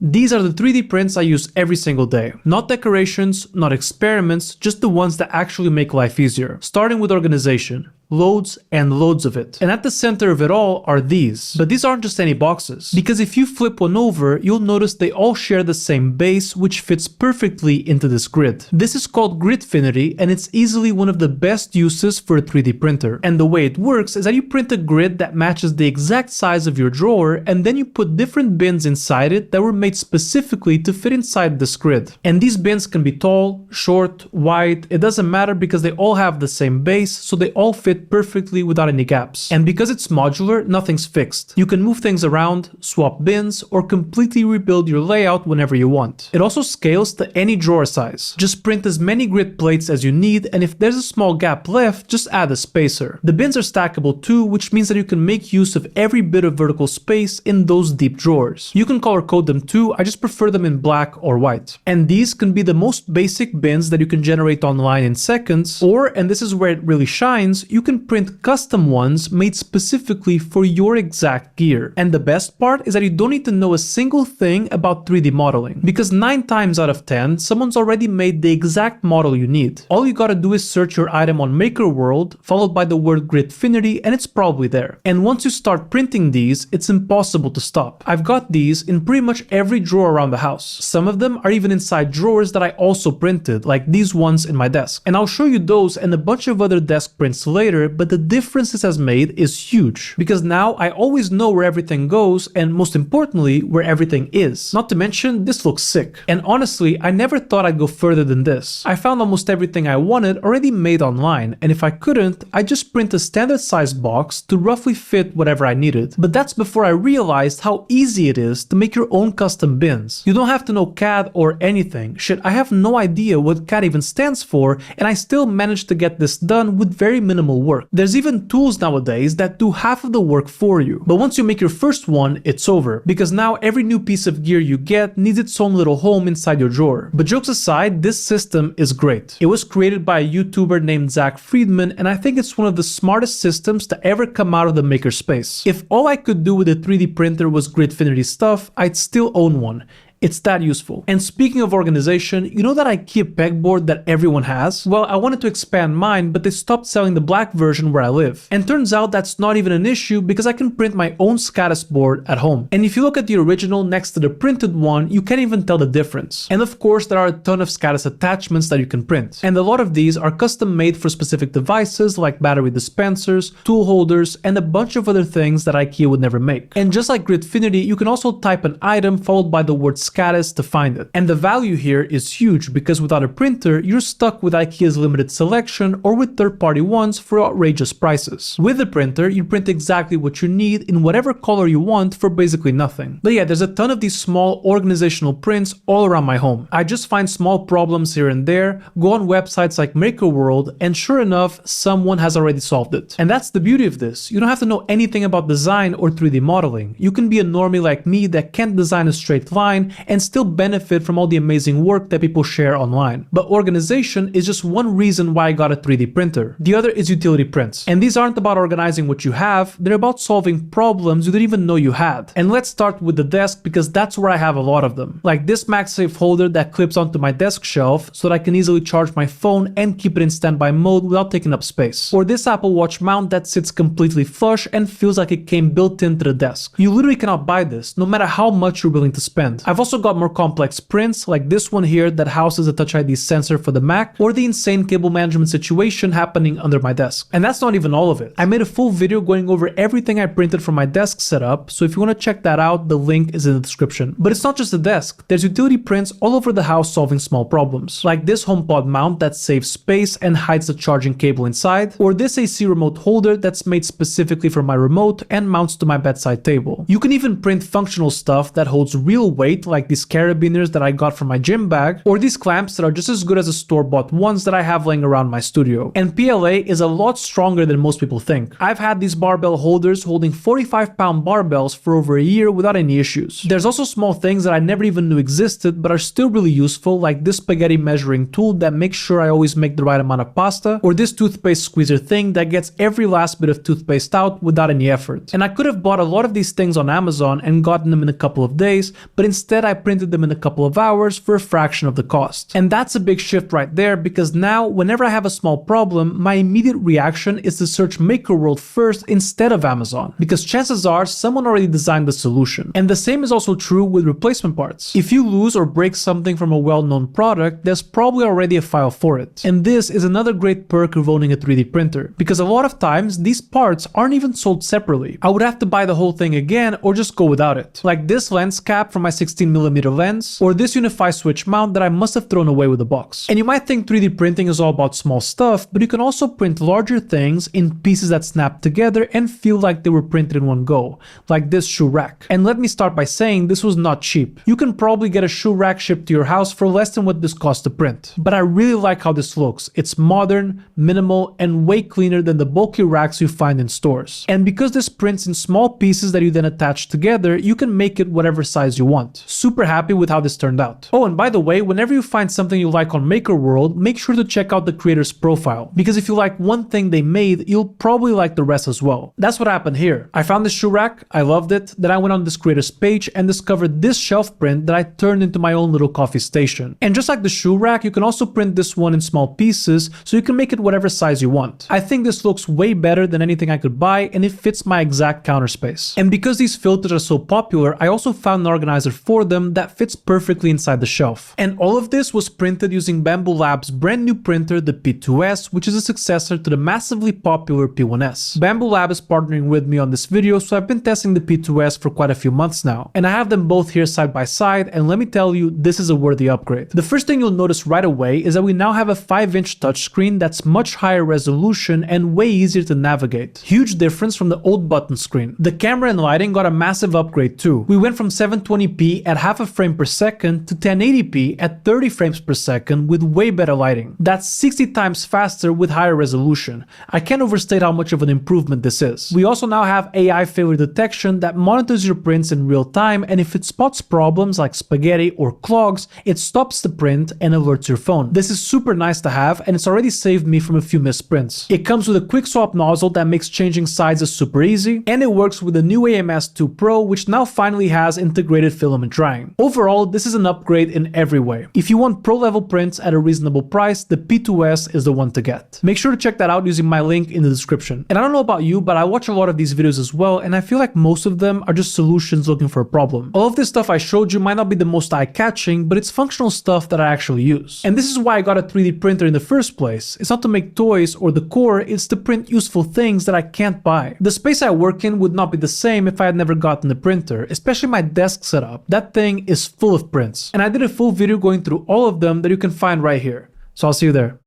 These are the 3D prints I use every single day. Not decorations, not experiments, just the ones that actually make life easier. Starting with organization. Loads and loads of it. And at the center of it all are these. But these aren't just any boxes, because if you flip one over, you'll notice they all share the same base, which fits perfectly into this grid. This is called gridfinity, and it's easily one of the best uses for a 3D printer. And the way it works is that you print a grid that matches the exact size of your drawer, and then you put different bins inside it that were made specifically to fit inside this grid. And these bins can be tall, short, wide, it doesn't matter because they all have the same base, so they all fit perfectly without any gaps. And because it's modular, nothing's fixed. You can move things around, swap bins, or completely rebuild your layout whenever you want. It also scales to any drawer size. Just print as many grid plates as you need, and if there's a small gap left, just add a spacer. The bins are stackable too, which means that you can make use of every bit of vertical space in those deep drawers. You can color code them too, I just prefer them in black or white. And these can be the most basic bins that you can generate online in seconds, or, and this is where it really shines, you can print custom ones made specifically for your exact gear. And the best part is that you don't need to know a single thing about 3D modeling, because 9 times out of 10, someone's already made the exact model you need. All you gotta do is search your item on makerworld, followed by the word gridfinity, and it's probably there. And once you start printing these, it's impossible to stop. I've got these in pretty much every drawer around the house. Some of them are even inside drawers that I also printed, like these ones in my desk. And I'll show you those and a bunch of other desk prints later, but the difference this has made is huge, because now I always know where everything goes, and most importantly, where everything is. Not to mention, this looks sick. And honestly, I never thought I'd go further than this. I found almost everything I wanted already made online, and if I couldn't, I'd just print a standard size box to roughly fit whatever I needed. But that's before I realized how easy it is to make your own custom bins. You don't have to know CAD or anything. Shit, I have no idea what CAD even stands for, and I still managed to get this done with very minimal work. There's even tools nowadays that do half of the work for you. But once you make your first one, it's over, because now every new piece of gear you get needs its own little home inside your drawer. But jokes aside, this system is great. It was created by a YouTuber named Zach Friedman, and I think it's one of the smartest systems to ever come out of the makerspace. If all I could do with a 3D printer was gridfinity stuff, I'd still own one. It's that useful. And speaking of organization, you know that IKEA pegboard that everyone has? Well, I wanted to expand mine, but they stopped selling the black version where I live. And turns out that's not even an issue because I can print my own skadis board at home. And if you look at the original next to the printed one, you can't even tell the difference. And of course, there are a ton of skadis attachments that you can print. And a lot of these are custom made for specific devices like battery dispensers, tool holders, and a bunch of other things that IKEA would never make. And just like gridfinity, you can also type an item followed by the word skadis to find it. And the value here is huge because without a printer, you're stuck with IKEA's limited selection or with third-party ones for outrageous prices. With a printer, you print exactly what you need in whatever color you want for basically nothing. But yeah, there's a ton of these small organizational prints all around my home. I just find small problems here and there, go on websites like makerworld, and sure enough, someone has already solved it. And that's the beauty of this. You don't have to know anything about design or 3D modeling. You can be a normie like me that can't design a straight line and still benefit from all the amazing work that people share online. But organization is just one reason why I got a 3D printer. The other is utility prints. And these aren't about organizing what you have, they're about solving problems you didn't even know you had. And let's start with the desk because that's where I have a lot of them. Like this MagSafe holder that clips onto my desk shelf so that I can easily charge my phone and keep it in standby mode without taking up space. Or this Apple Watch mount that sits completely flush and feels like it came built into the desk. You literally cannot buy this, no matter how much you're willing to spend. I've also got more complex prints like this one here that houses a Touch ID sensor for the Mac, or the insane cable management situation happening under my desk. And that's not even all of it. I made a full video going over everything I printed from my desk setup, so if you want to check that out, the link is in the description. But it's not just the desk, there's utility prints all over the house solving small problems, like this HomePod mount that saves space and hides the charging cable inside, or this AC remote holder that's made specifically for my remote and mounts to my bedside table. You can even print functional stuff that holds real weight like these carabiners that I got from my gym bag, or these clamps that are just as good as the store-bought ones that I have laying around my studio. And PLA is a lot stronger than most people think. I've had these barbell holders holding 45-pound barbells for over a year without any issues. There's also small things that I never even knew existed but are still really useful, like this spaghetti measuring tool that makes sure I always make the right amount of pasta, or this toothpaste squeezer thing that gets every last bit of toothpaste out without any effort. And I could have bought a lot of these things on Amazon and gotten them in a couple of days, but instead I printed them in a couple of hours for a fraction of the cost. And that's a big shift right there, because now whenever I have a small problem, my immediate reaction is to search makerworld first instead of Amazon, because chances are someone already designed the solution. And the same is also true with replacement parts. If you lose or break something from a well-known product, there's probably already a file for it. And this is another great perk of owning a 3D printer, because a lot of times these parts aren't even sold separately. I would have to buy the whole thing again or just go without it. Like this lens cap for my 16mm lens, or this Unify switch mount that I must have thrown away with the box. And you might think 3D printing is all about small stuff, but you can also print larger things in pieces that snap together and feel like they were printed in one go, like this shoe rack. And let me start by saying this was not cheap. You can probably get a shoe rack shipped to your house for less than what this cost to print. But I really like how this looks. It's modern, minimal, and way cleaner than the bulky racks you find in stores. And because this prints in small pieces that you then attach together, you can make it whatever size you want. Super happy with how this turned out. Oh, and by the way, whenever you find something you like on makerworld, make sure to check out the creator's profile, because if you like one thing they made, you'll probably like the rest as well. That's what happened here. I found this shoe rack, I loved it, then I went on this creator's page and discovered this shelf print that I turned into my own little coffee station. And just like the shoe rack, you can also print this one in small pieces, so you can make it whatever size you want. I think this looks way better than anything I could buy, and it fits my exact counter space. And because these filters are so popular, I also found an organizer for them that fits perfectly inside the shelf. And all of this was printed using Bambu Lab's brand new printer, the P2S, which is a successor to the massively popular P1S. Bambu Lab is partnering with me on this video, so I've been testing the P2S for quite a few months now. And I have them both here side by side, and let me tell you, this is a worthy upgrade. The first thing you'll notice right away is that we now have a 5-inch touchscreen that's much higher resolution and way easier to navigate. Huge difference from the old button screen. The camera and lighting got a massive upgrade too. We went from 720p at half a frame per second to 1080p at 30 frames per second with way better lighting. That's 60 times faster with higher resolution. I can't overstate how much of an improvement this is. We also now have AI failure detection that monitors your prints in real time, and if it spots problems like spaghetti or clogs, it stops the print and alerts your phone. This is super nice to have, and it's already saved me from a few missed prints. It comes with a quick swap nozzle that makes changing sizes super easy, and it works with the new AMS2 Pro, which now finally has integrated filament drying. Overall, this is an upgrade in every way. If you want pro level prints at a reasonable price, the P2S is the one to get. Make sure to check that out using my link in the description. And I don't know about you, but I watch a lot of these videos as well, and I feel like most of them are just solutions looking for a problem. All of this stuff I showed you might not be the most eye-catching, but it's functional stuff that I actually use. And this is why I got a 3D printer in the first place. It's not to make toys or decor, it's to print useful things that I can't buy. The space I work in would not be the same if I had never gotten the printer, especially my desk setup. That thing is full of prints. And I did a full video going through all of them that you can find right here. So I'll see you there.